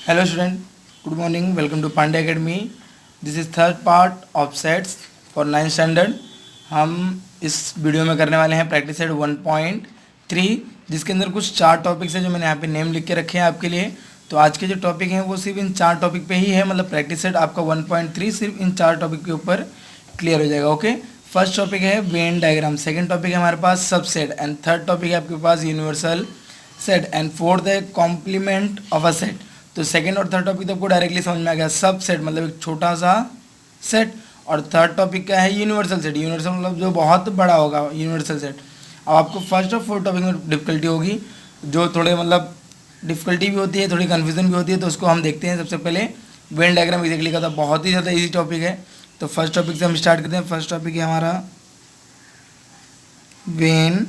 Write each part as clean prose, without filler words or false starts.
Hello student, good morning. Welcome to Pandey Academy. This is third part of sets for 9th standard. हम इस video में करने वाले हैं प्रैक्टिस सेट 1.3 जिसके अंदर कुछ 4 टॉपिक्स हैं जो मैंने यहाँ पे नेम लिख के रखे हैं आपके लिए। तो आज के जो टॉपिक हैं वो सिर्फ इन 4 टॉपिक पे ही है, मतलब प्रैक्टिस सेट आपका 1.3 सिर्फ इन 4 टॉपिक के ऊपर क्लियर हो जाएगा। ओके, फर्स्ट टॉपिक है वेन डायग्राम, सेकेंड टॉपिक है हमारे पास सबसेट, एंड थर्ड टॉपिक है आपके पास यूनिवर्सल सेट, एंड फोर्थ है कॉम्प्लीमेंट ऑफ अ सेट। तो सेकंड और थर्ड टॉपिक तो आपको डायरेक्टली समझ में आ गया, सब सेट मतलब एक छोटा सा सेट, और थर्ड टॉपिक क्या है यूनिवर्सल सेट। यूनिवर्सल मतलब जो बहुत बड़ा होगा यूनिवर्सल सेट। अब आपको फर्स्ट और फोर्थ टॉपिक में डिफिकल्टी होगी, जो थोड़े मतलब डिफिकल्टी भी होती है, थोड़ी कन्फ्यूजन भी होती है, तो उसको हम देखते हैं। सबसे पहले वेन डायग्राम एग्जैक्टली का था, बहुत ही ज़्यादा ईजी टॉपिक है। तो फर्स्ट टॉपिक से हम स्टार्ट करते हैं। फर्स्ट टॉपिक है हमारा वेन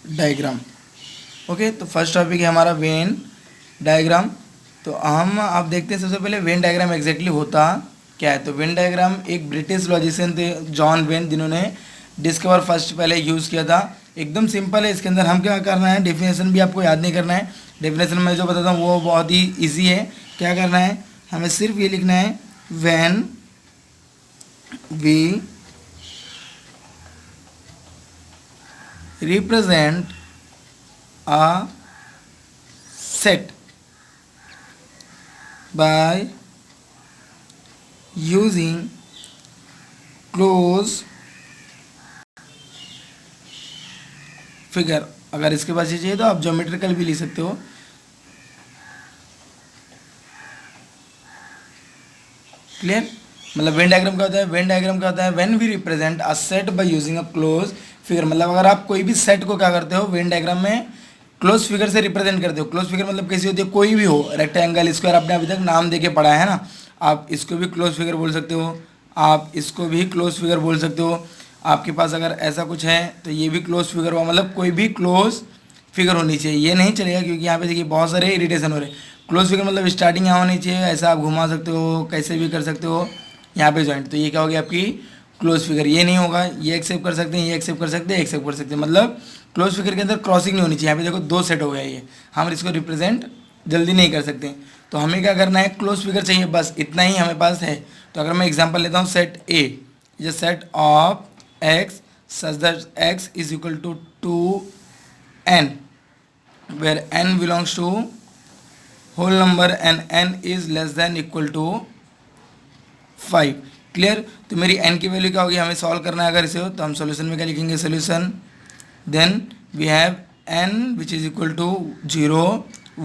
डायग्राम। ओके, तो फर्स्ट टॉपिक है हमारा वेन डायग्राम। तो हम आप देखते हैं सबसे पहले वेन डायग्राम एग्जैक्टली होता क्या है। तो वेन डायग्राम एक ब्रिटिश लॉजिशियन थे जॉन वेन, जिन्होंने डिस्कवर फर्स्ट पहले यूज़ किया था। एकदम सिंपल है, इसके अंदर हम क्या करना है, डेफिनेशन भी आपको याद नहीं करना है। डेफिनेशन में जो बताता हूँ वो बहुत ही ईजी है। क्या करना है, हमें सिर्फ ये लिखना है when we represent a set by using close figure। अगर इसके पास ये चाहिए तो आप ज्योमेट्रिकल भी लिख सकते हो। क्लियर, मतलब वेन डायग्राम क्या होता है, वेन डायग्राम क्या होता है, when we represent a set by using a close figure. मतलब अगर आप कोई भी सेट को क्या करते हो वेन डायग्राम में क्लोज फिगर से रिप्रेजेंट करते हो। क्लोज फिगर मतलब कैसी होती है, कोई भी हो, रेक्टेंगल, स्क्वायर, आपने अभी तक नाम देके पढ़ा है ना। आप इसको भी क्लोज फिगर बोल सकते हो, आप इसको भी क्लोज फिगर बोल सकते हो। आपके पास अगर ऐसा कुछ है तो ये भी क्लोज फिगर हुआ, मतलब कोई भी क्लोज फिगर होनी चाहिए। ये नहीं चलेगा क्योंकि यहाँ पे देखिए बहुत सारे इरिटेशन हो रहे हैं। क्लोज फिगर मतलब स्टार्टिंग यहाँ होनी चाहिए, ऐसा आप घुमा सकते हो, कैसे भी कर सकते हो यहाँ पे जॉइंट। तो ये क्या होगी आपकी क्लोज फिगर। ये नहीं होगा, ये एक्सेप्ट कर सकते हैं, ये एक्सेप्ट कर सकते हैं, एक्सेप्ट कर सकते हैं, मतलब क्लोज फिगर के अंदर क्रॉसिंग नहीं होनी चाहिए। यहाँ पे देखो 2 सेट हो गया, ये हम इसको रिप्रेजेंट जल्दी नहीं कर सकते। तो हमें क्या करना है, क्लोज फिगर चाहिए, बस इतना ही हमें पास है। तो अगर मैं एग्जाम्पल लेता हूँ, set A is a set of x such that x is equal to 2n where n belongs to whole number and n is less than equal to 5। Clear, तो मेरी n की वैल्यू क्या होगी, हमें solve करना है। अगर इसे हो तो हम सोल्यूशन में क्या लिखेंगे, solution then we have n which is equal to 0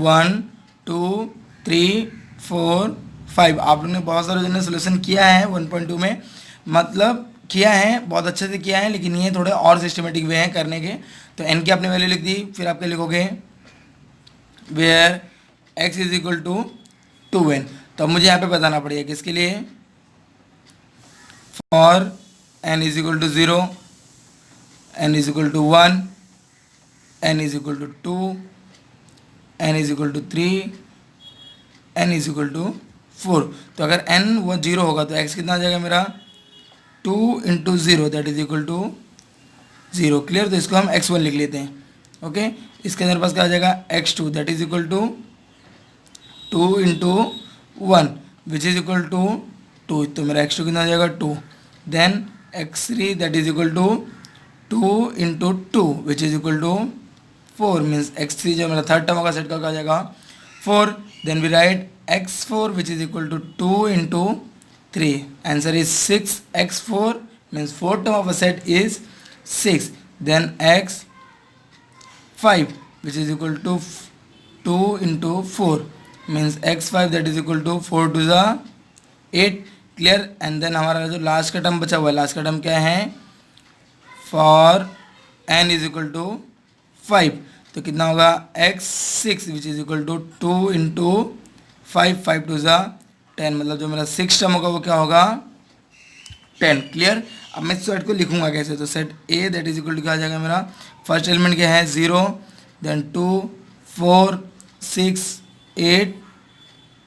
1 2 3 4 5। आप लोगों ने बहुत सारे ने सोल्यूशन किया है 1.2 में, मतलब किया है, बहुत अच्छे से किया है, लेकिन ये थोड़े और सिस्टमेटिक वे हैं करने के। तो n की आपने वैल्यू लिख दी, फिर आप क्या लिखोगे, where x is equal to 2n। तो अब मुझे यहाँ पे बताना पड़ेगा किसके लिए, for n is equal to 0, n is equal to 1, n is equal to 2, n is equal to 3, n is equal to 4। तो अगर n वो 0 होगा तो x कितना आ जाएगा मेरा, 2 into 0 that is equal to 0। Clear, तो इसको हम x1 लिख लेते हैं। ओके, इसके अंदर पास क्या आ जाएगा, x2 that is equal to 2 into 1 which is equal to 2। तो मेरा x2 कितना आ जाएगा, 2। Then x3 that is equal to 2 into 2 which is equal to 4। Means x3 जो मेरा थर्ड टर्म होगा सेट का आ जाएगा 4। Then we write x4 which is equal to 2 into 3। Answer is 6x4 means fourth term of a set is 6। Then x5 which is equal to 2 into 4 means x5 that is equal to 4 to the 8। Clear, and then हमारा जो last का term बचा हुआ है, last का term क्या है, for n is equal to 5। तो कितना होगा, x6 which is equal to 2 into 5 5 two ज़ा 10, मतलब जो मेरा 6 टर्म होगा वो क्या होगा, 10। क्लियर, अब मैं सेट को लिखूंगा कैसे, तो set A that is equal to क्या आ जाएगा मेरा, फर्स्ट एलिमेंट क्या है 0, देन 2 4 6 8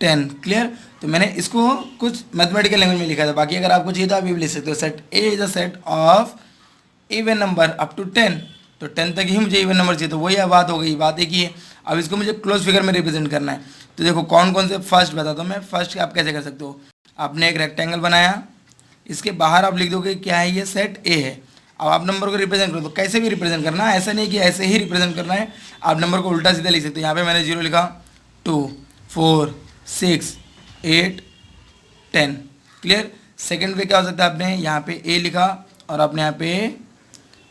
10। क्लियर, तो मैंने इसको कुछ मैथमेटिकल लैंग्वेज में लिखा था, बाकी अगर आपको चाहिए तो आप ये भी लिख सकते हो। Set A is a set of even number up to 10 तो 10 तक ही मुझे इवन नंबर चाहिए, तो वही बात हो गई, बात एक ही है। अब इसको मुझे क्लोज फिगर में रिप्रेजेंट करना है। तो देखो कौन कौन से, फर्स्ट बताता हूँ मैं। फर्स्ट आप कैसे कर सकते हो, आपने एक रेक्टेंगल बनाया, इसके बाहर आप लिख दोगे क्या है, ये सेट ए है। अब आप नंबर को रिप्रेजेंट करो, तो कैसे भी रिप्रेजेंट करना है, ऐसा नहीं कि ऐसे ही रिप्रेजेंट करना है, आप नंबर को उल्टा सीधा लिख सकते हो। यहाँ पे मैंने 0 लिखा, 2 4 6 8 10, क्लियर। सेकंड पे क्या हो सकता है, आपने यहाँ पे ए लिखा और आपने यहाँ पे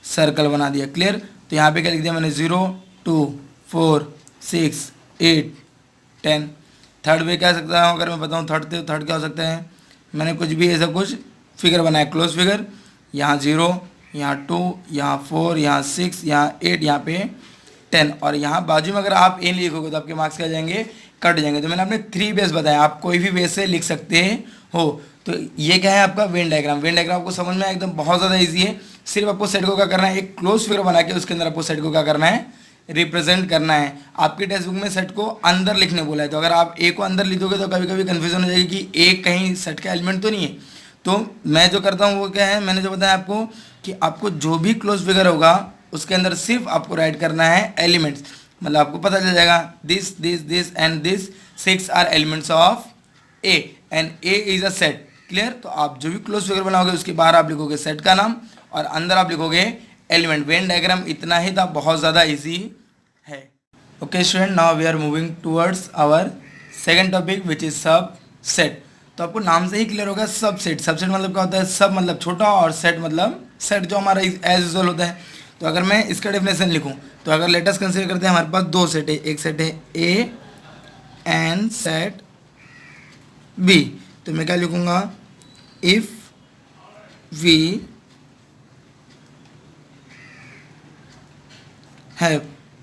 सर्कल बना दिया, क्लियर। तो यहाँ पे क्या लिख दिया मैंने, 0 2 4 6 8 10। थर्ड पे क्या हो सकता है, अगर मैं बताऊँ थर्ड पे, थर्ड क्या हो सकता है, मैंने कुछ भी ऐसा कुछ फिगर बनाया, क्लोज फिगर, यहाँ 0, यहाँ 2, यहाँ 4, यहाँ 6, यहाँ 8, यहाँ पे 10, और यहाँ बाजू में अगर आप ए लिखोगे तो आपके मार्क्स क्या जाएंगे, कट जाएंगे। तो मैंने आपने 3 बेस बताया, आप कोई भी बेस से लिख सकते हो। तो ये क्या है आपका वेन डायग्राम। वेन डायग्राम आपको समझ में एकदम बहुत ज़्यादा ईजी है। सिर्फ आपको सेट को क्या करना है, एक क्लोज फिगर बना के उसके अंदर आपको सेट को क्या करना है, रिप्रेजेंट करना है। आपकी टेक्स्ट बुक में सेट को अंदर लिखने बोला है, तो अगर आप ए को अंदर लिखोगे तो कभी कभी कन्फ्यूजन हो जाएगी कि ए कहीं सेट का एलिमेंट तो नहीं है। तो मैं जो करता हूँ वो क्या है, मैंने जो बताया आपको कि आपको जो भी क्लोज फिगर होगा उसके अंदर सिर्फ आपको राइट करना है एलिमेंट्स, मतलब आपको पता चल जाएगा this this this and this 6 are elements of A and A is a set, clear. तो आप जो भी क्लोज फिगर बनाओगे उसके बाहर आप लिखोगे सेट का नाम और अंदर आप लिखोगे एलिमेंट। वेन डायग्राम इतना ही था, बहुत ज़्यादा इजी है। Okay student, now we are moving towards our second topic which is subset. तो आपको नाम से ही क्लियर होगा सब सेट। सबसेट मतलब क्या होता है, सब मतलब छोटा और सेट मतलब सेट जो हमारा एज यूजुअल होता है। तो अगर मैं इसका डेफिनेशन लिखूं, तो अगर लेटेस्ट कंसीडर करते हैं, हमारे पास 2 सेट है, एक सेट है ए एंड सेट बी। तो मैं क्या लिखूंगा, if we have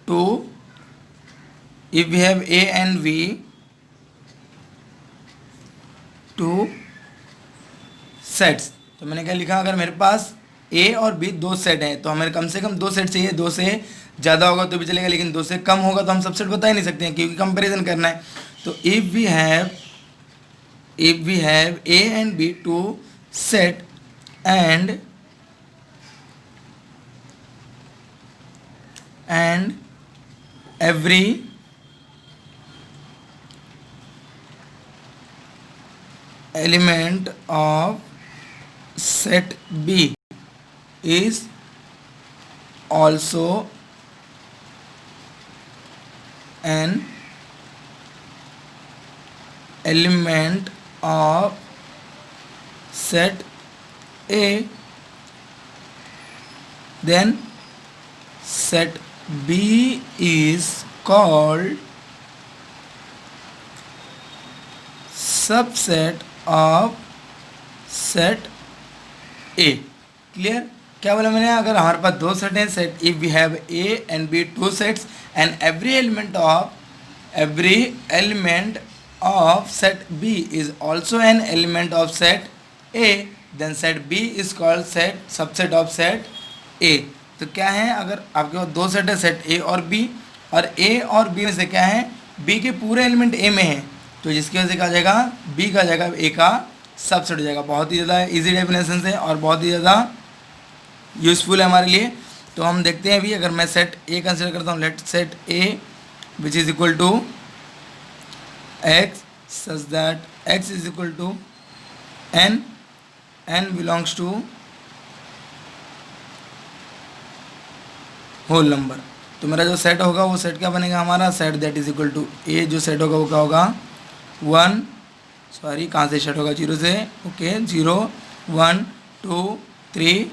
two, if we have a and v two sets। तो मैंने क्या लिखा, अगर मेरे पास a और b 2 सेट हैं तो हमें कम से कम 2 सेट चाहिए। 2 से ज़्यादा होगा तो भी चलेगा, लेकिन 2 से कम होगा तो हम सबसेट बता ही नहीं सकते हैं क्योंकि कंपैरिजन करना है। तो if we have a and b two set and every element of set B is also an element of set A, then set B is called subset of set A, clear. क्या बोला मैंने, अगर हमारे पास 2 set हैं, set if we have A and B 2 sets and every element of set B is also an element of set A, then set B is called set subset of set A. तो क्या है, अगर आपके पास 2 set है, set ए और B, और ए और B में से क्या है, बी के पूरे एलिमेंट ए में है, तो जिसकी वजह से क्या जाएगा, बी का जाएगा ए का सबसेट हो जाएगा। बहुत ही ज़्यादा इजी डेफिनेशन है और बहुत ही ज़्यादा यूज़फुल है हमारे लिए। तो हम देखते हैं अभी, अगर मैं सेट ए कंसिडर करता हूँ, let set A which is equal to x such that x is equal to n, n belongs to whole number. तो मेरा जो सेट होगा वो सेट क्या बनेगा हमारा, set that is equal to A. जो सेट होगा वो क्या होगा, 1, सॉरी कहाँ से स्टार्ट होगा, 0 से, ओके 0 1 2 3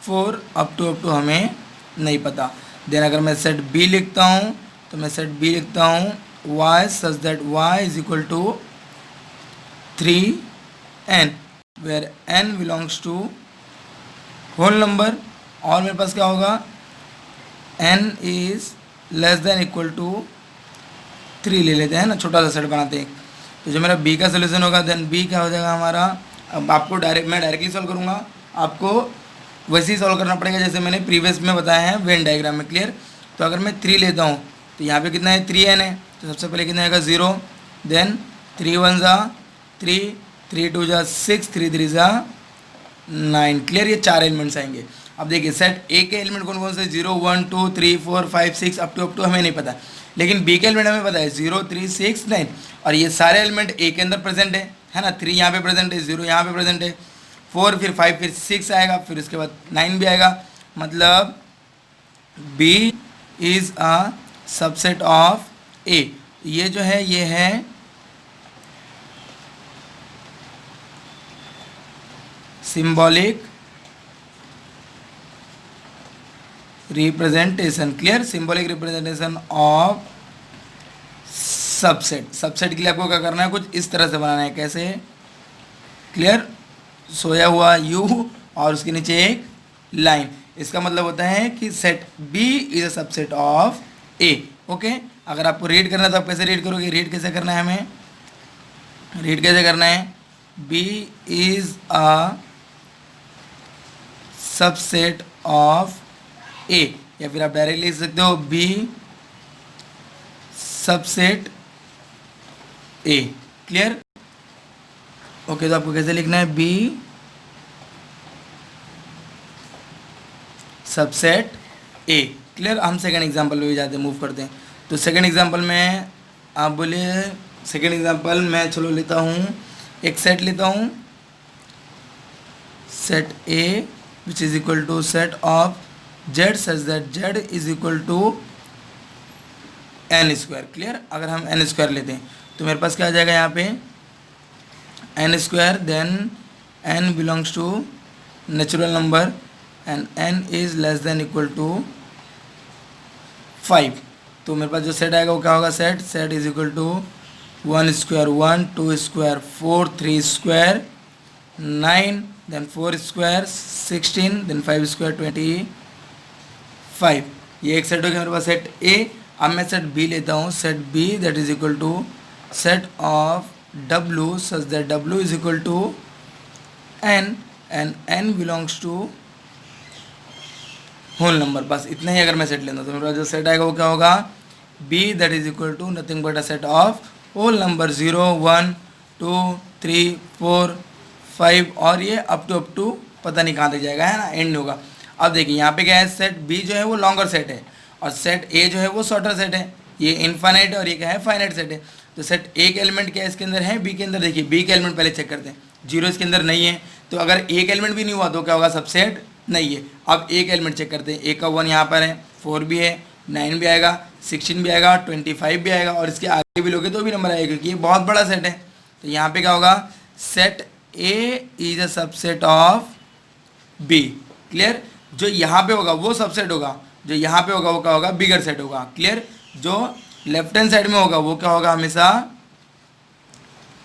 4 अप टू हमें नहीं पता। देन अगर मैं सेट बी लिखता हूँ तो मैं सेट बी लिखता हूँ y such that y is equal to 3n, where n belongs to whole number. और मेरे पास क्या होगा, n is less than equal to 3 ले लेते हैं ना, छोटा सा सेट बनाते हैं। तो जो मेरा b का सोल्यूशन होगा, देन b क्या हो जाएगा हमारा, अब आपको मैं डायरेक्टली सॉल्व करूँगा, आपको वैसे ही सॉल्व करना पड़ेगा जैसे मैंने प्रीवियस में बताया है वेन डायग्राम में, क्लियर। तो अगर मैं 3 लेता हूँ तो यहाँ पे कितना है, 3n है, तो सबसे पहले कितना आएगा 0, देन 3 1 जा 3, 3 2 जा 6, 3 3 जा 9, क्लियर। ये 4 एलिमेंट्स आएंगे। अब देखिए सेट ए के एलिमेंट कौन कौन से 0 1 2 3 4 5 6 अप टू हमें नहीं पता, लेकिन बी के एलिमेंट हमें पता है 0 3 6 9, और ये सारे एलिमेंट ए के अंदर प्रेजेंट है ना। 3 यहाँ पे प्रेजेंट है, 0 यहाँ पे प्रेजेंट है, 4 फिर 5 फिर 6 आएगा, फिर उसके बाद 9 भी आएगा। मतलब B is a subset of A. ये जो है ये है symbolic representation. Clear, symbolic representation of subset. Subset के लिए आपको क्या करना है, कुछ इस तरह से बनाना है। कैसे? क्लियर, सोया हुआ यू और उसके नीचे एक लाइन। इसका मतलब होता है कि set B is a subset of A. Okay, अगर आपको रीड करना है तो आप कैसे रीड करोगे? रीड कैसे करना है हमें? रीड कैसे करना है? B is a subset of A, या फिर आप डायरेक्ट लिख सकते हो B subset A. Clear? Okay, तो आपको कैसे लिखना है? B subset A. क्लियर? हम सेकंड एग्जांपल पे भी जाते हैं, मूव करते हैं। तो सेकंड एग्जांपल में आप बोलिए, सेकंड एग्जांपल मैं चलो लेता हूँ, एक सेट लेता हूँ, set A which is equal to set of Z such that Z is equal to n square. Clear? अगर हम एन स्क्वायर लेते हैं तो मेरे पास क्या आ जाएगा यहाँ पे? N square, then n belongs to natural number and n is less than equal to 5। तो मेरे पास जो सेट आएगा वो क्या होगा? Set is equal to 1 square 1, 2 square 4, 3 square 9, then 4 square 16, then 5 square 25। ये एक सेट हो गया मेरे पास सेट ए। अब मैं सेट बी लेता हूँ, set B that is equal to set of W such that W is equal to n and n belongs to whole number. बस इतना ही अगर मैं सेट लेता हूँ तो मेरे पास जो सेट आएगा वो क्या होगा? B that is equal to nothing but a set of whole number 0 1 2 3 4 5, और ये अप टू पता नहीं कहाँ तक जाएगा, है ना, एंड होगा। अब देखिए यहाँ पे क्या है, सेट बी जो है वो लॉन्गर सेट है और सेट ए जो है वो शॉर्टर सेट है। ये इनफाइनाइट और ये क्या है? फाइनाइट सेट है। तो सेट ए के एलिमेंट क्या है इसके अंदर है? बी के अंदर। देखिए बी के एलिमेंट पहले चेक करते हैं, 0 इसके अंदर नहीं है, तो अगर एक एलिमेंट भी नहीं हुआ तो क्या होगा? सबसेट नहीं है। अब एक एलिमेंट चेक करते हैं, ए का 1 यहाँ पर है, 4 भी है, 9 भी आएगा, 16 भी आएगा, 25 भी आएगा, और इसके आगे भी लोगे तो भी नंबर आएगा क्योंकि ये बहुत बड़ा सेट है। तो यहाँ पे क्या होगा? Set A is a subset of B. Clear? जो यहाँ पे होगा वो सबसेट होगा, जो यहाँ पे होगा वो क्या होगा? बिगर सेट होगा। क्लियर? जो लेफ्ट हैंड साइड में होगा वो क्या होगा? हमेशा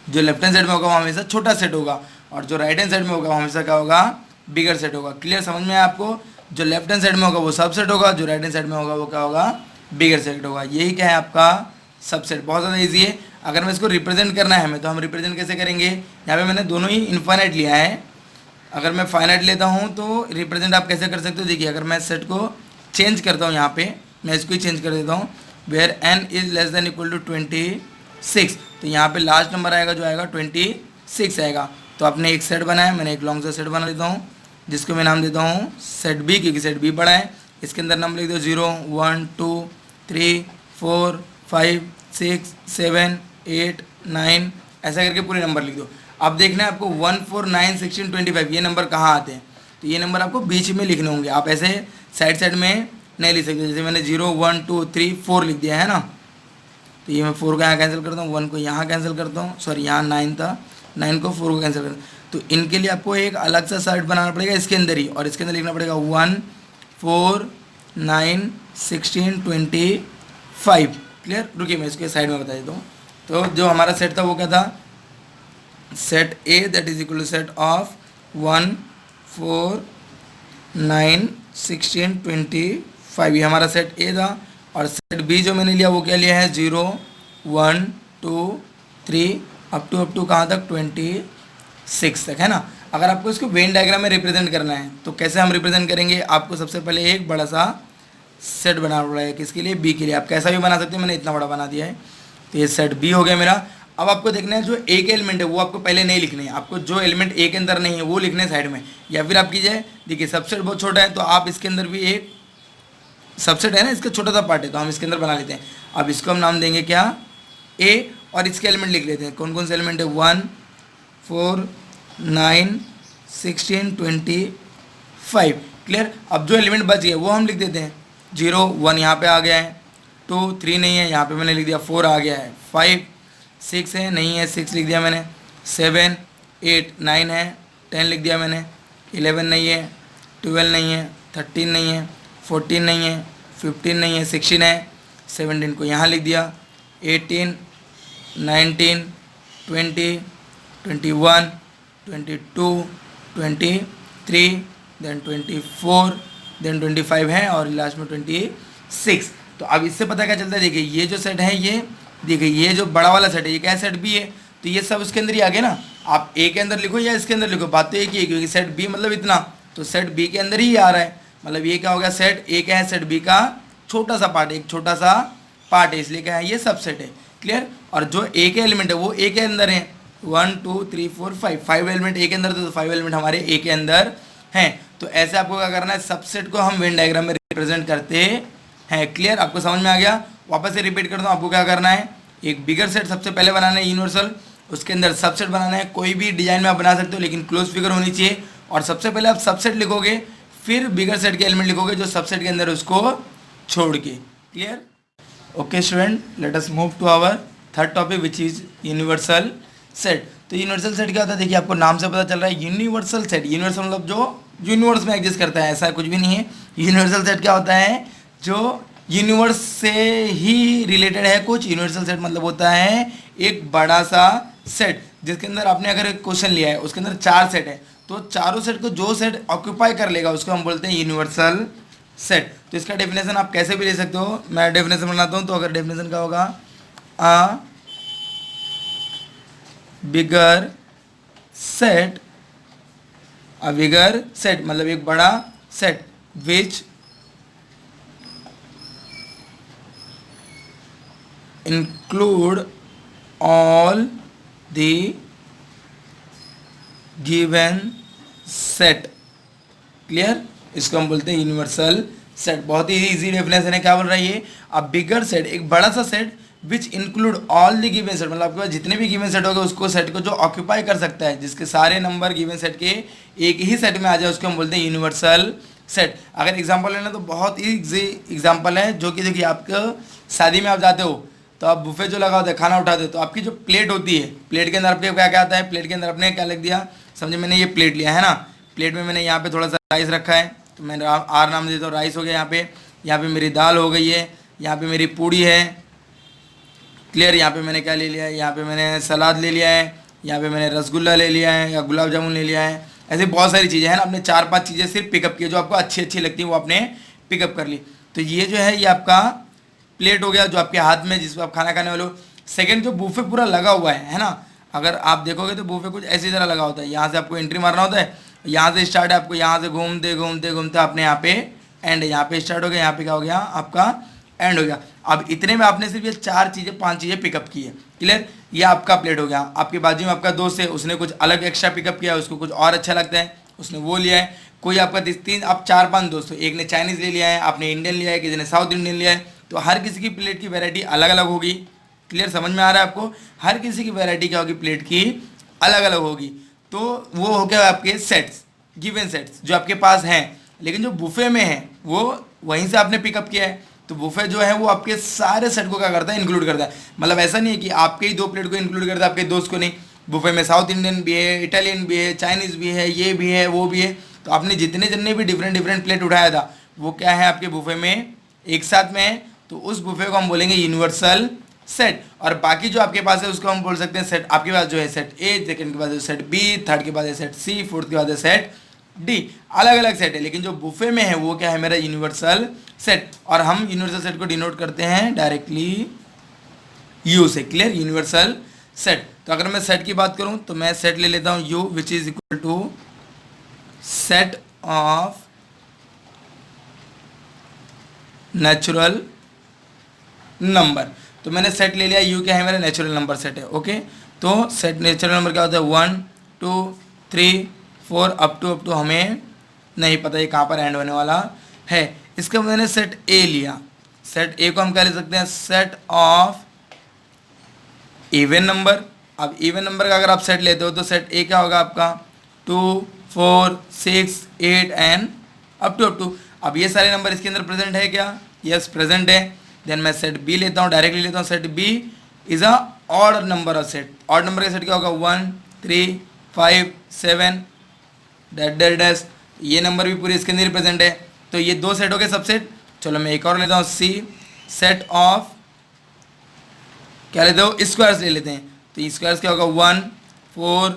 जो लेफ्ट हैंड साइड में होगा वो हमेशा छोटा सेट होगा, और जो राइट हैंड साइड में होगा वो हमेशा क्या होगा? बिगर सेट होगा। क्लियर? समझ में आया आपको? जो लेफ्ट हैंड साइड में होगा वो सबसेट होगा, जो राइट हैंड साइड में होगा वो क्या होगा? बिगर सेट होगा। यही क्या है आपका सबसेट। बहुत ज़्यादा ईजी है। अगर मैं इसको रिप्रेजेंट करना है हमें, तो हम रिप्रेजेंट कैसे करेंगे? यहाँ पे मैंने दोनों ही इनफाइनाइट लिया है। अगर मैं फाइनाइट लेता हूँ तो रिप्रेजेंट आप कैसे कर सकते हो? देखिए अगर मैं सेट को चेंज करता हूँ, यहाँ पे मैं इसको ही चेंज कर देता हूँ, where n is less than equal to 26, तो यहाँ पे लास्ट नंबर आएगा जो आएगा 26 आएगा। तो आपने एक सेट बनाया, मैंने एक लॉन्ग सा सेट बना लेता हूँ जिसको मैं नाम देता हूँ सेट बी, क्योंकि सेट बी बड़ा है। इसके अंदर नंबर लिख दो 0 1 2 3 4 5 6 7 8 9, ऐसा करके पूरे नंबर लिख दो। अब देखना है आपको 1 4 9 16 25 ये नंबर कहाँ आते हैं, तो ये नंबर आपको बीच में लिखने होंगे। आप ऐसे साइड साइड में नहीं लिख सकते। जैसे मैंने 0 1 2 3 4 लिख दिया है ना, तो ये मैं 4 को यहाँ कैंसिल करता हूँ, 1 को यहाँ कैंसिल करता हूँ, सॉरी यहाँ 9 था, 9 को 4 को कैंसिल करता हूँ। तो इनके लिए आपको एक अलग सा साइड बनाना पड़ेगा इसके अंदर ही, और इसके अंदर लिखना पड़ेगा 1 4 9 16 25। क्लियर? रुकिए मैं इसके साइड में बता देता हूँ। तो जो हमारा सेट था वो क्या था? Set A that is equal to set of 1 4 9 16 25, ये हमारा सेट ए था। और सेट बी जो मैंने लिया वो क्या लिया है? 0 1 2 3 अप टू कहाँ तक? 26 तक, है ना। अगर आपको इसको वेन डायग्राम में रिप्रेजेंट करना है तो कैसे हम रिप्रेजेंट करेंगे? आपको सबसे पहले एक बड़ा सा सेट बनाना पड़ेगा। किसके लिए? बी के लिए। आप कैसा भी बना सकते हो, मैंने इतना बड़ा बना दिया है। तो ये सेट बी हो गया मेरा। अब आपको देखना है जो ए के एलिमेंट है वो आपको पहले नहीं लिखने हैं, आपको जो एलिमेंट ए के अंदर नहीं है वो लिखने हैं साइड में। या फिर आप कीजिए, देखिए सबसेट बहुत छोटा है तो आप इसके अंदर भी एक सबसेट है ना, इसका छोटा सा पार्ट है तो हम इसके अंदर बना लेते हैं। अब इसको हम नाम देंगे क्या, ए, और इसके एलिमेंट लिख लेते हैं। कौन कौन से एलिमेंट है, 1 4 9 16 25। क्लियर। अब जो एलिमेंट बच गए वो हम लिख देते हैं। 0 1 यहाँ पे आ गया है, 2 3 नहीं है यहाँ पे मैंने लिख दिया, 4 आ गया है, 5 6 है नहीं है 6 लिख दिया मैंने, 7 8 9 है 10 लिख दिया मैंने, 11 नहीं है, 12 नहीं है, 13 नहीं है, 14 नहीं है, 15 नहीं है, 16 है, 17 को यहाँ लिख दिया, 18 19 20 21 22 23 देन 24 देन 25 है और लास्ट में 26। तो अब इससे पता क्या चलता है, देखिए ये जो सेट है ये, देखिए ये जो बड़ा वाला सेट है ये क्या सेट बी है, तो ये सब उसके अंदर ही आ गया ना। आप ए के अंदर लिखो या इसके अंदर लिखो, बात तो एक ही है, क्योंकि सेट बी मतलब इतना, तो सेट बी के अंदर ही आ रहा है। मतलब ये क्या हो गया, सेट ए क्या है, सेट बी का छोटा सा पार्ट, एक छोटा सा पार्ट है, इसलिए क्या है ये सबसेट है। क्लियर। और जो ए के एलिमेंट है वो ए के अंदर है, 1 2 3 4 5, 5 एलिमेंट ए के अंदर, तो 5 एलिमेंट हमारे ए के अंदर हैं। तो ऐसे आपको क्या करना है, सबसेट को हम वेन डायग्राम में रिप्रेजेंट करते हैं। क्लियर, आपको समझ में आ गया। वापस से रिपीट करता हूँ, आपको क्या करना है, एक बिगर सेट सबसे पहले बनाना है यूनिवर्सल, उसके अंदर सबसेट बनाना है। कोई भी डिजाइन में आप बना सकते हो लेकिन क्लोज फिगर होनी चाहिए। और सबसे पहले आप सबसेट लिखोगे, फिर बिगर सेट के एलिमेंट लिखोगे जो सबसेट के अंदर उसको छोड़ के। Clear. Okay student, let us move to our third topic which is universal set. तो यूनिवर्सल सेट क्या होता है, देखिए आपको नाम से पता चल रहा है यूनिवर्सल सेट। यूनिवर्सल मतलब जो यूनिवर्स में एग्जिस्ट करता है, ऐसा कुछ भी नहीं है। यूनिवर्सल सेट क्या होता है, जो यूनिवर्स से ही रिलेटेड है कुछ। यूनिवर्सल सेट मतलब होता है एक बड़ा सा सेट, जिसके अंदर आपने अगर एक क्वेश्चन लिया है उसके अंदर 4 सेट है, तो चारों सेट को जो सेट ऑक्यूपाई कर लेगा उसको हम बोलते हैं यूनिवर्सल सेट। तो इसका डेफिनेशन आप कैसे भी ले सकते हो, मैं डेफिनेशन बनाता हूँ। तो अगर डेफिनेशन का होगा, अ बिगर सेट, अ बिगर सेट मतलब एक बड़ा set which include all the given set। Clear, इसको हम बोलते हैं यूनिवर्सल सेट। बहुत ही इजी डेफिनेशन है। क्या बोल रहा है ये, अब बिगर सेट एक बड़ा सा set which include all the given set, मतलब आपके पास जितने भी गिवन सेट होंगे उसको सेट को जो ऑक्यूपाई कर सकता है, जिसके सारे नंबर गिवन सेट के एक ही सेट में आ जाए, उसको हम बोलते हैं यूनिवर्सल सेट। अगर एग्जाम्पल लेना तो बहुत ही एग्जाम्पल है, जो कि देखिए आपको शादी में आप जाते हो तो आप बुफे जो लगा होता है, खाना उठाते हो, तो आपकी जो प्लेट होती है, प्लेट के अंदर आपके क्या क्या आता है, प्लेट के अंदर आपने क्या लिख दिया, समझे, मैंने ये प्लेट लिया है ना, प्लेट में मैंने यहाँ पे थोड़ा सा राइस रखा है, तो मैंने आर नाम देता हूँ, राइस हो गया यहाँ पे मेरी दाल हो गई है, यहाँ पे मेरी पूड़ी है। क्लियर। यहाँ पे मैंने क्या ले लिया है, यहाँ पे मैंने सलाद ले लिया है, यहाँ पे मैंने रसगुल्ला ले लिया है या गुलाब जामुन ले लिया है। ऐसे बहुत सारी चीज़ें हैं ना, आपने 4-5 चीज़ें सिर्फ पिकअप की जो आपको अच्छी अच्छी लगती है वो आपने पिकअप कर ली। तो ये जो है ये आपका प्लेट हो गया जो आपके हाथ में जिस पर आप खाना खाने वाले हो। सेकंड, जो बूफे पूरा लगा हुआ है ना, अगर आप देखोगे तो बूफे कुछ ऐसी तरह लगा होता है, यहाँ से आपको एंट्री मारना होता है, यहाँ से स्टार्ट है, आपको यहाँ से घूमते घूमते घूमते आपने यहाँ पे एंड, यहाँ पे स्टार्ट हो गया, यहाँ पे क्या हो गया आपका एंड हो गया। अब इतने में आपने सिर्फ ये 4 चीज़ें 5 चीज़ें पिकअप की है। क्लियर। ये आपका प्लेट हो गया। आपके बाजू में आपका दोस्त है, उसने कुछ अलग एक्स्ट्रा पिकअप किया, उसको कुछ और अच्छा लगता है, उसने वो लिया है। कोई आपका 3 आप 4-5 दोस्त हो, एक ने चाइनीज़ ले लिया है, आपने इंडियन लिया है, किसी ने साउथ इंडियन लिया है, तो हर किसी की प्लेट की वैरायटी अलग अलग होगी। क्लियर, समझ में आ रहा है आपको, हर किसी की वैरायटी क्या होगी, प्लेट की अलग अलग होगी। तो वो हो गया आपके सेट्स, गिवन सेट्स जो आपके पास हैं। लेकिन जो बुफे में है वो वहीं से आपने पिकअप किया है, तो बुफे जो है वो आपके सारे सेट को क्या करता है, इंक्लूड करता है। मतलब ऐसा नहीं है कि आपके ही 2 प्लेट को इंक्लूड करता है, आपके दोस्त को नहीं। बुफे में साउथ इंडियन भी है, इटालियन भी है, चाइनीज़ भी है, ये भी है, वो भी है। तो आपने जितने भी डिफरेंट प्लेट उठाया था वो क्या है आपके बुफे में एक साथ में है, तो उस बुफे को हम बोलेंगे यूनिवर्सल सेट। और बाकी जो आपके पास है उसको हम बोल सकते हैं सेट। आपके पास जो है सेट ए, सेकंड के बाद है सेट बी, थर्ड के बाद है सेट सी, फोर्थ के बाद है सेट डी। अलग अलग सेट है, लेकिन जो बुफे में है वो क्या है, मेरा यूनिवर्सल सेट। और हम यूनिवर्सल सेट को डिनोट करते हैं डायरेक्टली यू से। Clear, universal set. तो अगर मैं सेट की बात करूं तो मैं सेट ले लेता हूं U which is equal to set of natural number. तो मैंने सेट ले लिया, यू क्या है मेरा नेचुरल नंबर सेट है। ओके, तो सेट नेचुरल नंबर क्या होता है 1 2 3 4 अप टू हमें नहीं पता ये कहाँ पर एंड होने वाला है। इसका मैंने सेट ए लिया। सेट ए को हम क्या ले सकते हैं, सेट ऑफ इवन नंबर। अब इवन नंबर का अगर आप सेट लेते हो तो सेट ए क्या होगा आपका 2 4 6 8 एंड अप टू। अब ये सारे नंबर इसके अंदर प्रेजेंट है क्या, यस प्रेजेंट है। देन मैं सेट बी लेता हूँ, डायरेक्टली लेता हूँ। Set B is a odd number of set. Odd number का सेट क्या होगा 1 3 5 7 डैश। ये नंबर भी पूरे इसके अंदर प्रेजेंट है। तो ये दो सेट हो गए सबसेट। चलो मैं एक और लेता हूँ, सी सेट ऑफ क्या लेते हो, स्क्वायर्स ले लेते हैं। तो स्क्वायर्स क्या होगा 1 4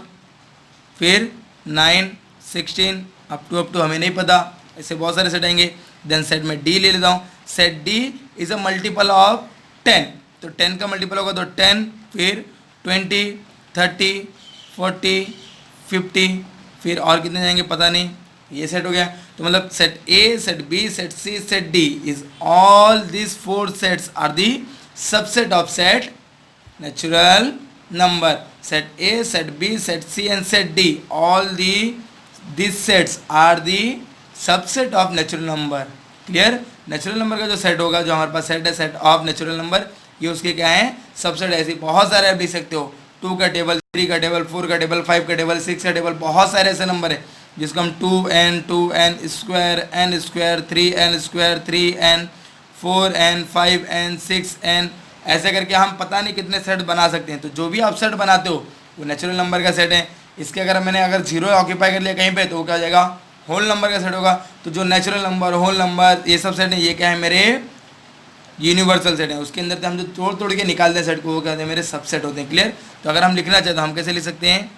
फिर 9 16 अप टू हमें नहीं पता, ऐसे बहुत सारे सेट आएंगे। देन सेट में डी ले लेता हूँ। Set D is a multiple of 10। तो 10 का मल्टीपल होगा तो 10 फिर 20 30 40 50 फिर और कितने जाएंगे पता नहीं। ये सेट हो गया। तो मतलब set A, set B, set C, set D is all this 4 sets are the subset of set natural number. Set A, set B, set C and set D, all these sets are the subset of natural number. Clear. Natural number का जो set होगा, जो हमारे पास set है set of natural number, ये उसके क्या है सबसेट। ऐसे बहुत सारे आप लिख सकते हो, 2 का टेबल, 3 का टेबल, 4 का टेबल, 5 का टेबल, 6 का टेबल, बहुत सारे ऐसे नंबर है जिसको हम 2n square, n square, 3n square, 3n, 4n, 5n, 6n ऐसे करके हम पता नहीं कितने सेट बना सकते हैं। तो जो भी आप सेट बनाते हो वो नेचुरल नंबर का सेट है। इसके अगर मैंने अगर 0 ऑक्यूपाई कर लिया कहीं पे तो वो क्या हो जाएगा, होल नंबर का सेट होगा। तो जो नेचुरल नंबर, होल नंबर, ये सब सेट है, ये क्या है मेरे यूनिवर्सल सेट है। उसके अंदर से हम जो तोड़ के निकालते हैं सेट को वो क्या होते हैं मेरे सबसेट होते हैं। क्लियर। तो अगर हम लिखना चाहते हैं हम कैसे लिख सकते हैं,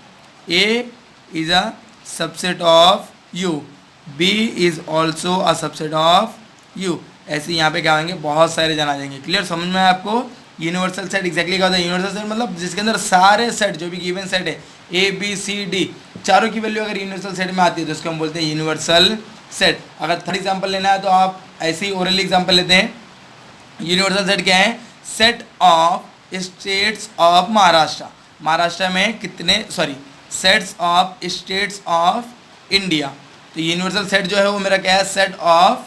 A is a subset of U, B is also a subset of U. ऐसे यहाँ पे क्या होंगे बहुत सारे जन आ जाएंगे। क्लियर, समझ में आपको। यूनिवर्सल सेट एग्जैक्टली क्या होता है, यूनिवर्सल सेट मतलब जिसके अंदर सारे सेट जो भी गिवन सेट है ए बी सी डी चारों की वैल्यू अगर यूनिवर्सल सेट में आती है तो उसको हम बोलते हैं यूनिवर्सल सेट। अगर थर्ड एग्जाम्पल लेना है तो आप ऐसे ही ओरली एग्जाम्पल लेते हैं। यूनिवर्सल सेट क्या है, set of states of Maharashtra. Maharashtra में कितने sets of states of India. तो यूनिवर्सल सेट जो है वो मेरा क्या है, set of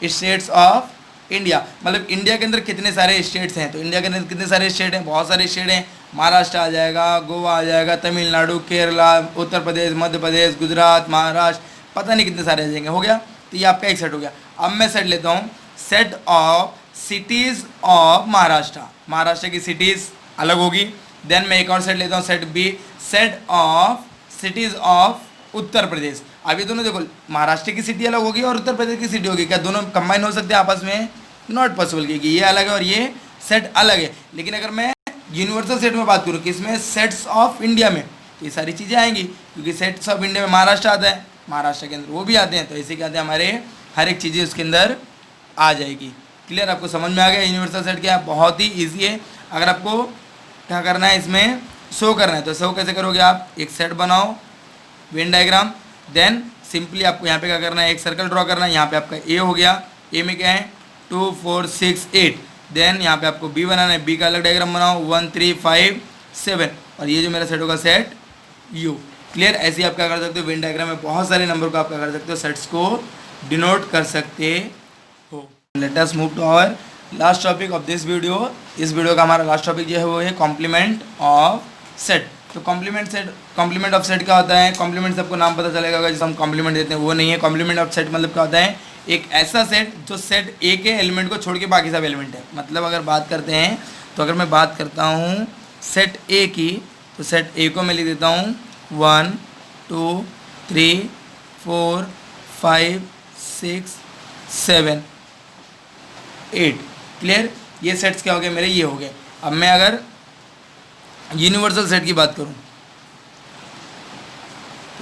states of India. मतलब इंडिया के अंदर कितने सारे स्टेट्स हैं। तो इंडिया के अंदर कितने सारे स्टेट हैं, बहुत सारे स्टेट हैं। महाराष्ट्र आ जाएगा, गोवा आ जाएगा, तमिलनाडु, केरला, उत्तर प्रदेश, मध्य प्रदेश, गुजरात, महाराष्ट्र, पता नहीं कितने सारे आ जाएंगे। हो गया। तो ये आपका एक सेट हो गया। अब मैं सेट लेता हूँ set of cities of Maharashtra. Maharashtra की सिटीज़ अलग होगी। देन मैं एक और सेट लेता हूँ set B, set of cities of Uttar Pradesh. अब ये दोनों देखो, महाराष्ट्र की सिटी अलग होगी और उत्तर प्रदेश की सिटी होगी, क्या दोनों कंबाइन हो सकते हैं आपस में, नॉट पॉसिबल, क्योंकि ये अलग है और ये सेट अलग है। लेकिन अगर मैं यूनिवर्सल सेट में बात करूँ किसमें, सेट्स ऑफ इंडिया में, तो ये सारी चीज़ें आएंगी क्योंकि सेट्स ऑफ इंडिया में महाराष्ट्र आता है, महाराष्ट्र के अंदर वो भी आते हैं। तो ऐसे क्या आते हैं हमारे हर एक चीज़ें उसके अंदर आ जाएगी। क्लियर, आपको समझ में आ गया यूनिवर्सल सेट क्या है, बहुत ही ईजी है। अगर आपको क्या करना है इसमें शो करना है तो शो कैसे करोगे आप, एक सेट बनाओ वेन डायग्राम, देन सिंपली आपको यहाँ पे क्या करना है, एक सर्कल ड्रॉ करना है। यहाँ पे आपका ए हो गया, ए में क्या है 2 4 6 8। देन यहाँ पे आपको बी बनाना है, बी का अलग डायग्राम बनाओ 1 3 5 7 और ये जो मेरा सेट होगा सेट यू। क्लियर, ऐसे ही आप क्या कर सकते हो, वेन डायग्राम में बहुत सारे नंबर को आप क्या कर सकते हो, सेट्स को डिनोट कर सकते हो। Let us move to our last topic of this video. इस वीडियो का हमारा लास्ट टॉपिक जो है वो है कॉम्प्लीमेंट ऑफ सेट। तो कॉम्प्लीमेंट ऑफ सेट क्या होता है, कॉम्प्लीमेंट सबको नाम पता चलेगा जिसे हम कॉम्प्लीमेंट देते हैं वो नहीं है। कॉम्प्लीमेंट ऑफ सेट मतलब क्या होता है, एक ऐसा सेट जो सेट ए के एलिमेंट को छोड़ के बाकी सब एलिमेंट है। मतलब अगर बात करते हैं तो अगर मैं बात करता हूँ सेट ए की, तो सेट ए को मैं लिख देता हूँ 1 2 3 4 5 6 7 8। क्लियर, ये सेट्स क्या हो गए मेरे, ये हो गए। अब मैं अगर यूनिवर्सल सेट की बात करूं,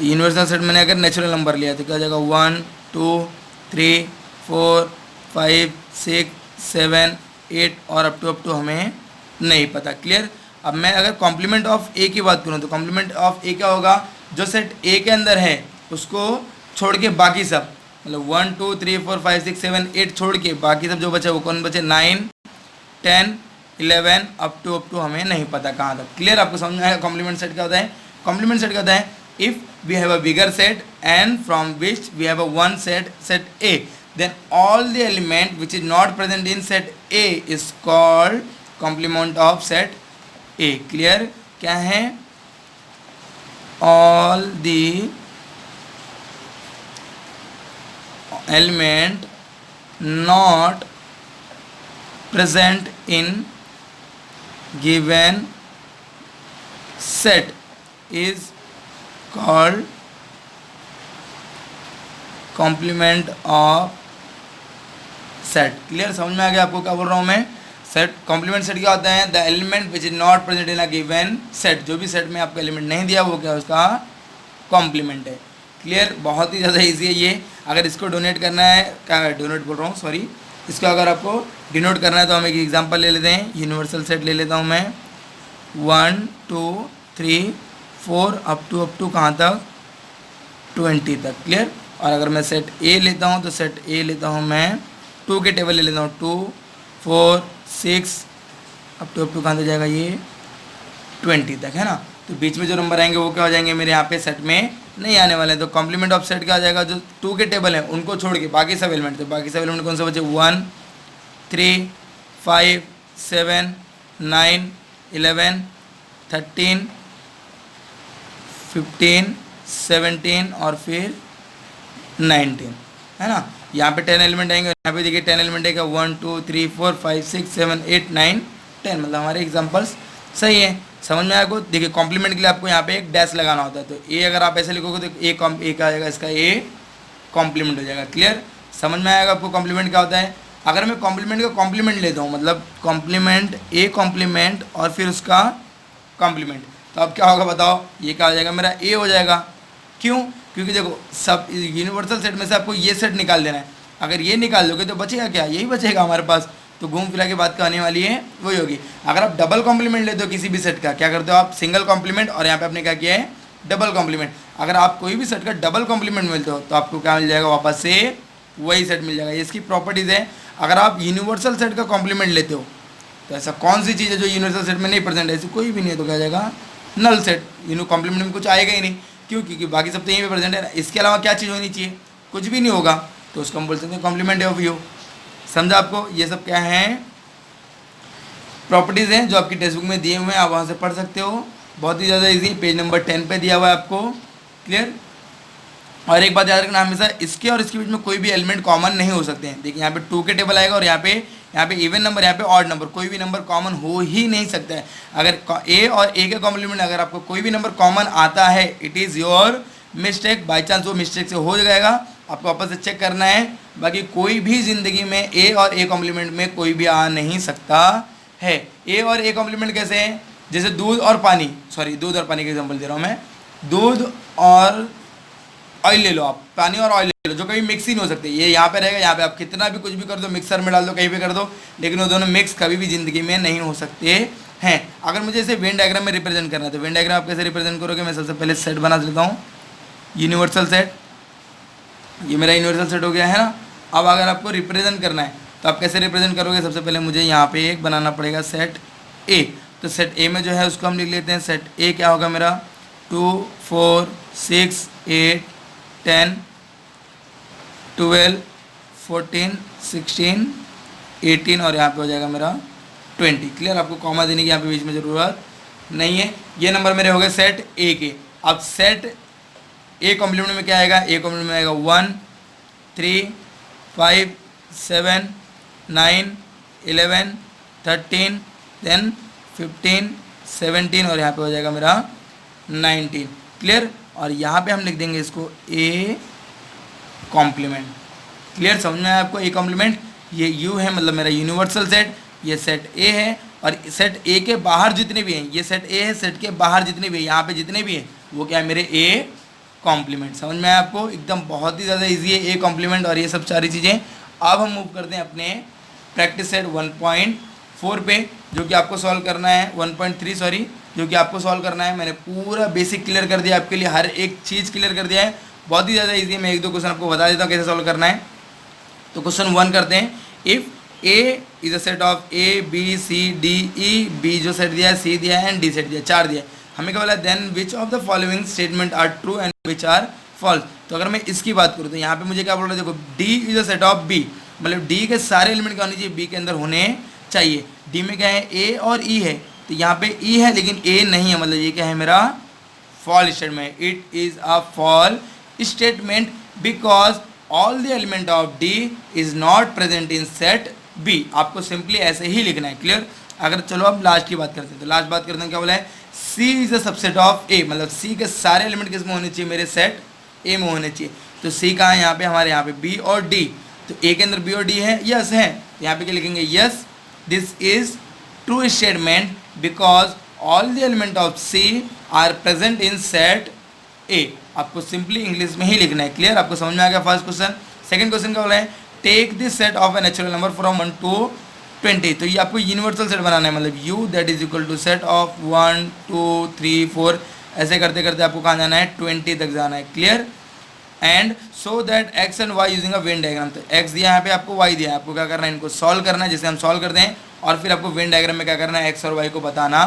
यूनिवर्सल सेट मैंने अगर नेचुरल नंबर लिया तो क्या हो जाएगा 1 2 3 4 5 6 7 8 और अप टू हमें नहीं पता। क्लियर, अब मैं अगर कॉम्प्लीमेंट ऑफ ए की बात करूं तो कॉम्प्लीमेंट ऑफ ए क्या होगा, जो सेट ए के अंदर है उसको छोड़ के बाकी सब, मतलब 1 2 3 4 5 6 7 8 छोड़ के बाकी सब जो बचे वो कौन बचे, 9 10 11 अप टू हमें नहीं पता कहाँ तक। क्लियर, आपको समझ में आएगा कॉम्प्लीमेंट सेट क्या होता है। कॉम्प्लीमेंट सेट क्या होता है, if we have a bigger set and from which we have a one set A, then all the element which is not present in set A is called complement of set A। clear, क्या है, all the element not present in given set is called complement of set. Clear, समझ में आ गया आपको क्या बोल रहा हूँ मैं। सेट, कॉम्प्लीमेंट सेट क्या होता है, the element which is not present in a given set, जो भी सेट में आपको एलिमेंट नहीं दिया वो क्या है, उसका कॉम्प्लीमेंट है। क्लियर, बहुत ही ज़्यादा इजी है ये। अगर इसको डोनेट करना है, क्या डोनेट बोल रहा हूँ, सॉरी, इसको अगर आपको डिनोट करना है तो हम एक एग्जाम्पल ले लेते हैं। यूनिवर्सल सेट ले लेता हूँ मैं, 1 2 3 4 अप टू कहाँ तक, 20 तक। क्लियर, और अगर मैं सेट ए लेता हूँ तो सेट ए लेता हूँ मैं 2 के टेबल ले लेता हूँ, 2 4 6 अप टू कहाँ तक जाएगा ये, 20 तक, है ना। तो बीच में जो नंबर आएंगे वो क्या हो जाएंगे, मेरे यहाँ पे सेट में नहीं आने वाले हैं। तो कॉम्प्लीमेंट ऑफ सेट क्या आ जाएगा, जो 2 के टेबल हैं उनको छोड़ के बाकी सब एलिमेंट थे, बाकी सब एलिमेंट कौन से बचे, 1 3 5 7 9 11 13 15 17 और फिर 19, है ना। यहाँ पे 10 एलिमेंट आएंगे, यहाँ पे देखिए 10 एलिमेंट आएगा, 1 2 3 4 5 6 7 8 9 10, मतलब हमारे एग्जांपल्स सही है। समझ में आया को, देखिए कॉम्प्लीमेंट के लिए आपको यहाँ पे एक डैश लगाना होता है, तो ए अगर आप ऐसे लिखोगे तो ए क्या आ जाएगा, इसका ए कॉम्प्लीमेंट हो जाएगा। क्लियर, समझ में आएगा आपको कॉम्प्लीमेंट क्या होता है। अगर मैं कॉम्प्लीमेंट का कॉम्प्लीमेंट लेता हूँ, मतलब कॉम्प्लीमेंट ए कॉम्प्लीमेंट और फिर उसका कॉम्प्लीमेंट, तो अब क्या होगा बताओ, ये क्या हो जाएगा, मेरा ए हो जाएगा। क्यों, क्योंकि देखो सब यूनिवर्सल सेट में से आपको ये सेट निकाल देना है। अगर ये निकाल दोगे तो बचेगा क्या, यही बचेगा हमारे पास। तो घूम फिरा के बात आने वाली है वही होगी। अगर आप डबल कॉम्प्लीमेंट लेते हो किसी भी सेट का, क्या करते हो आप, सिंगल कॉम्प्लीमेंट, और यहाँ पे आपने क्या किया है, डबल कॉम्प्लीमेंट। अगर आप कोई भी सेट का डबल कॉम्प्लीमेंट मिलते हो तो आपको क्या मिल जाएगा, वापस से वही सेट मिल जाएगा। इसकी प्रॉपर्टीज़ है। अगर आप यूनिवर्सल सेट का कॉम्प्लीमेंट लेते हो तो ऐसा कौन सी चीज़ है जो यूनिवर्सल सेट में नहीं प्रेजेंट है, ऐसी कोई भी नहीं है, तो क्या जाएगा, नल सेट। कॉम्प्लीमेंट में कुछ आएगा ही नहीं, क्यों, क्योंकि बाकी सब तो यहीं पे प्रेजेंट है ना। इसके अलावा क्या चीज़ होनी चाहिए, कुछ भी नहीं होगा, तो उसको हम बोल सकते हैं कॉम्प्लीमेंट ऑफ यू। समझा आपको, ये सब क्या है, प्रॉपर्टीज़ हैं जो आपकी टेक्स्ट बुक में दिए हुए हैं, आप वहाँ से पढ़ सकते हो। बहुत ही ज़्यादा इजी, पेज नंबर 10 पे दिया हुआ है आपको। क्लियर, और एक बात याद रखना, हमेशा इसके और इसके बीच में कोई भी एलिमेंट कॉमन नहीं हो सकते हैं। देखिए यहाँ पे 2 के टेबल आएगा और यहाँ पे इवन नंबर, यहाँ पे ऑड नंबर, कोई भी नंबर कॉमन हो ही नहीं सकता है। अगर ए और ए के कॉम्प्लीमेंट अगर आपको कोई भी नंबर कॉमन आता है, it is your mistake. By chance वो मिस्टेक से हो जाएगा, आपको वापस से चेक करना है। बाकी कोई भी ज़िंदगी में ए और ए कॉम्प्लीमेंट में कोई भी आ नहीं सकता है। ए और ए कॉम्प्लीमेंट कैसे हैं, जैसे दूध और पानी, सॉरी दूध और पानी का एग्जांपल दे रहा हूँ मैं। दूध और ऑयल ले लो आप, पानी और ऑयल ले लो, जो कभी मिक्स ही नहीं हो सकते। ये यहाँ पे रहेगा, यहाँ पे आप कितना भी कुछ भी कर दो, मिक्सर में डाल दो, कहीं भी कर दो, लेकिन वो दोनों मिक्स कभी भी ज़िंदगी में नहीं हो सकते हैं। अगर मुझे इसे वेन डायग्राम में रिप्रेजेंट करना है तो वेन डायग्राम आप कैसे रिप्रेजेंट करोगे, मैं सबसे पहले सेट बना लेता हूँ, यूनिवर्सल सेट। ये मेरा यूनिवर्सल सेट हो गया है ना। अब अगर आपको रिप्रेजेंट करना है तो आप कैसे रिप्रेजेंट करोगे, सबसे पहले मुझे यहाँ पे एक बनाना पड़ेगा सेट ए। तो सेट ए में जो है उसको हम लिख लेते हैं, सेट ए क्या होगा मेरा, 2 4 6 8 10 12 14 16 18 और यहाँ पे हो जाएगा मेरा 20। क्लियर, आपको कॉमा देने की यहाँ पे बीच में ज़रूरत नहीं है। ये नंबर मेरे हो गए सेट ए के। अब सेट ए कॉम्प्लीमेंट में क्या आएगा, ए कॉम्प्लीमेंट में आएगा 1 3 5 7 9 11 13 देन 15 17 और यहाँ पे हो जाएगा मेरा 19। क्लियर, और यहाँ पे हम लिख देंगे इसको ए कॉम्प्लीमेंट। क्लियर, समझ में आया आपको, ए कॉम्प्लीमेंट। ये यू है, मतलब मेरा यूनिवर्सल सेट, ये सेट ए है, और सेट ए के बाहर जितने भी हैं, ये सेट ए है, सेट के बाहर जितने भी हैं, यहाँ पे जितने भी हैं वो क्या है, मेरे ए कॉम्प्लीमेंट। समझ में आया आपको, एकदम बहुत ही ज़्यादा इजी है, ए कॉम्प्लीमेंट और ये सब सारी चीज़ें। अब हम मूव करते हैं अपने प्रैक्टिस सेट 1.4 पे, जो कि आपको सॉल्व करना है, 1.3 सॉरी, जो कि आपको सॉल्व करना है। मैंने पूरा बेसिक क्लियर कर दिया आपके लिए, हर एक चीज़ क्लियर कर दिया है, बहुत ही ज़्यादा इजी है। मैं 1-2 क्वेश्चन आपको बता देता हूँ कैसे सॉल्व करना है। तो क्वेश्चन 1 करते हैं, if A is a set of A B C D E, B जो सेट दिया है, सी दिया है एंड डी सेट दिया है, 4 दिया है। हमें क्या बोला, then which of the following statement are true and which are false. तो अगर मैं इसकी बात करूँ तो यहाँ पे मुझे क्या बोल रहा है, देखो D is a set of B, मतलब डी के सारे एलिमेंट क्या होने चाहिए, बी के अंदर होने चाहिए। डी में क्या है, ए और ई है, तो यहाँ पे ई है लेकिन ए नहीं है, मतलब ये क्या है मेरा false statement. It is a false statement because all the element of D is not present in set B. आपको सिंपली ऐसे ही लिखना है, क्लियर। अगर चलो अब लास्ट की बात करते हैं, तो लास्ट बात करते हैं, क्या बोला है, सी इज अ सबसेट ऑफ ए, मतलब सी के सारे एलिमेंट किस में होने चाहिए, मेरे सेट ए में होने चाहिए। तो सी कहाँ है, यहाँ पे हमारे यहाँ पे बी और डी, तो ए के अंदर बी और डी है, यस है, यहाँ पे क्या लिखेंगे, yes this is true statement because all the element of C are present in set A. आपको सिंपली इंग्लिश में ही लिखना है, क्लियर। आपको समझ में आ गया फर्स्ट क्वेश्चन। सेकंड क्वेश्चन क्या बोला है, take this set of A natural number from 1 to 20। तो ये आपको यूनिवर्सल सेट बनाना है, मतलब u that is equal to set of 1 2 3 4, ऐसे करते करते आपको कहाँ जाना है, 20 तक जाना है, clear. And so that x and y using a Venn diagram, तो x दिया है यहाँ पे, आपको y दिया है, आपको क्या करना है, इनको सॉल्व करना है, जैसे हम सॉल्व करते हैं, और फिर आपको वेन डायग्राम में क्या करना है, x और y को बताना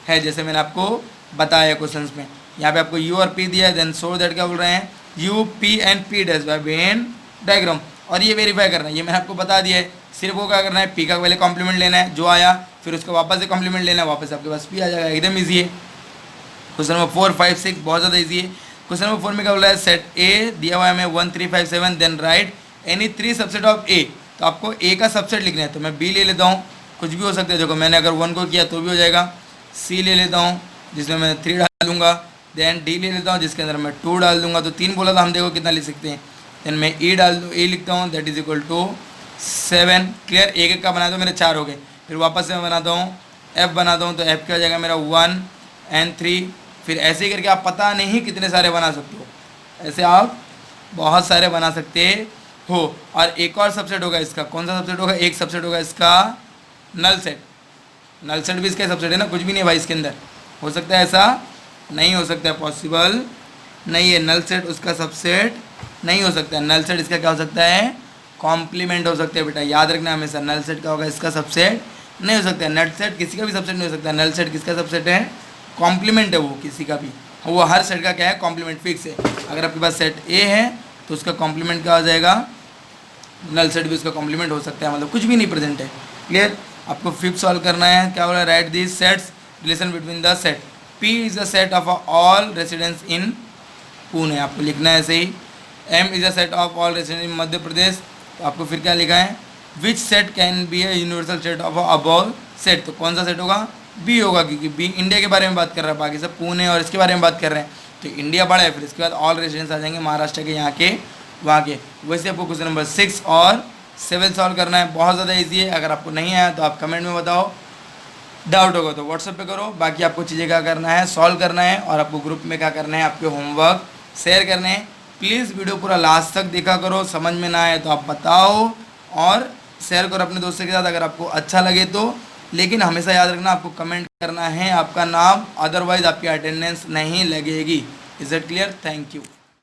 है, जैसे मैंने आपको बताया क्वेश्चन में। यहाँ पे आपको u और p दिया है, देन सो दैट क्या बोल रहे हैं, u p and p dash by Venn diagram, और ये वेरीफाई करना है, ये मैंने आपको बता दिया है। सिर्फ वो क्या करना है, p का पहले कॉम्प्लीमेंट लेना है जो आया, फिर उसको वापस से कॉम्प्लीमेंट लेना है, वापस आपके पास p आ जाएगा, एकदम ईजी है। क्वेश्चन नंबर 4 5 6 बहुत ज़्यादा ईजी है। क्वेश्चन नंबर 4 में क्या बोला है, सेट ए दिया हुआ है हमें 1 3 5 7, then write any 3 subset of A. तो आपको ए का सबसेट लिखना है, तो मैं बी ले लेता हूँ, कुछ भी हो सकता है, देखो मैंने अगर 1 को किया तो भी हो जाएगा। सी ले लेता हूँ जिसमें मैं 3 डाल दूँगा, देन डी ले लेता हूँ जिसके अंदर मैं 2 डाल दूँगा, तो 3 बोला था, हम देखो कितना लिख सकते हैं। देन मैं ई डाल दूँ, ए लिखता हूँ, that is equal to 7, clear. एक एक का बना दो, मेरे 4 हो गए। फिर वापस से मैं बनाता हूँ, एफ बनाता हूँ, तो एफ क्या हो जाएगा मेरा 1 एंड 3। फिर ऐसे ही करके आप पता नहीं कितने सारे बना सकते हो, ऐसे आप बहुत सारे बना सकते हो। और एक और सबसेट होगा इसका, कौन सा सबसेट होगा, एक सबसेट होगा इसका नल सेट। नल सेट भी इसका सबसेट है ना, कुछ भी नहीं भाई इसके अंदर। हो सकता है ऐसा, नहीं हो सकता है, पॉसिबल नहीं है, नल सेट उसका सबसेट नहीं हो सकता है। नल सेट इसका क्या हो सकता है, कॉम्प्लीमेंट हो सकता है बेटा, याद रखना हमेशा। नल सेट क्या होगा, इसका सबसेट नहीं हो सकता है। नल सेट किसी का भी सबसेट नहीं हो सकता। नल सेट किसका सबसेट है, कॉम्प्लीमेंट है वो किसी का भी, वो हर सेट का क्या है, कॉम्प्लीमेंट फिक्स है। अगर आपके पास सेट ए है तो उसका कॉम्प्लीमेंट क्या हो जाएगा, नल सेट भी उसका कॉम्प्लीमेंट हो सकता है, मतलब कुछ भी नहीं प्रेजेंट है, क्लियर। आपको फिफ्थ सॉल्व करना है, क्या बोला, write this sets relation between the set. P is the set of all residents in Pune, आपको लिखना है ऐसे ही। M is the set of all resident in Madhya Pradesh, तो आपको फिर क्या लिखा है, which set can be a universal set of above set, तो कौन सा सेट होगा, बी होगा, क्योंकि बी इंडिया के बारे में बात कर रहा है, बाकी सब पुणे और इसके बारे में बात कर रहे हैं, तो इंडिया बड़ा है। फिर इसके बाद ऑल रेसिडेंट्स आ जाएंगे महाराष्ट्र के, यहाँ के, वहाँ के। वैसे आपको क्वेश्चन नंबर 6 और 7 सॉल्व करना है, बहुत ज़्यादा ईजी है। अगर आपको नहीं आया तो आप कमेंट में बताओ, डाउट होगा तो व्हाट्सएप पे करो। बाकी आपको चीज़ें क्या करना है, सॉल्व करना है, और आपको ग्रुप में क्या करना है, आपके होमवर्क शेयर करने हैं। प्लीज़ वीडियो पूरा लास्ट तक देखा करो, समझ में ना आए तो आप बताओ और शेयर करो अपने दोस्तों के साथ अगर आपको अच्छा लगे तो। लेकिन हमेशा याद रखना, आपको कमेंट करना है आपका नाम, अदरवाइज आपकी अटेंडेंस नहीं लगेगी। Is it clear? Thank you.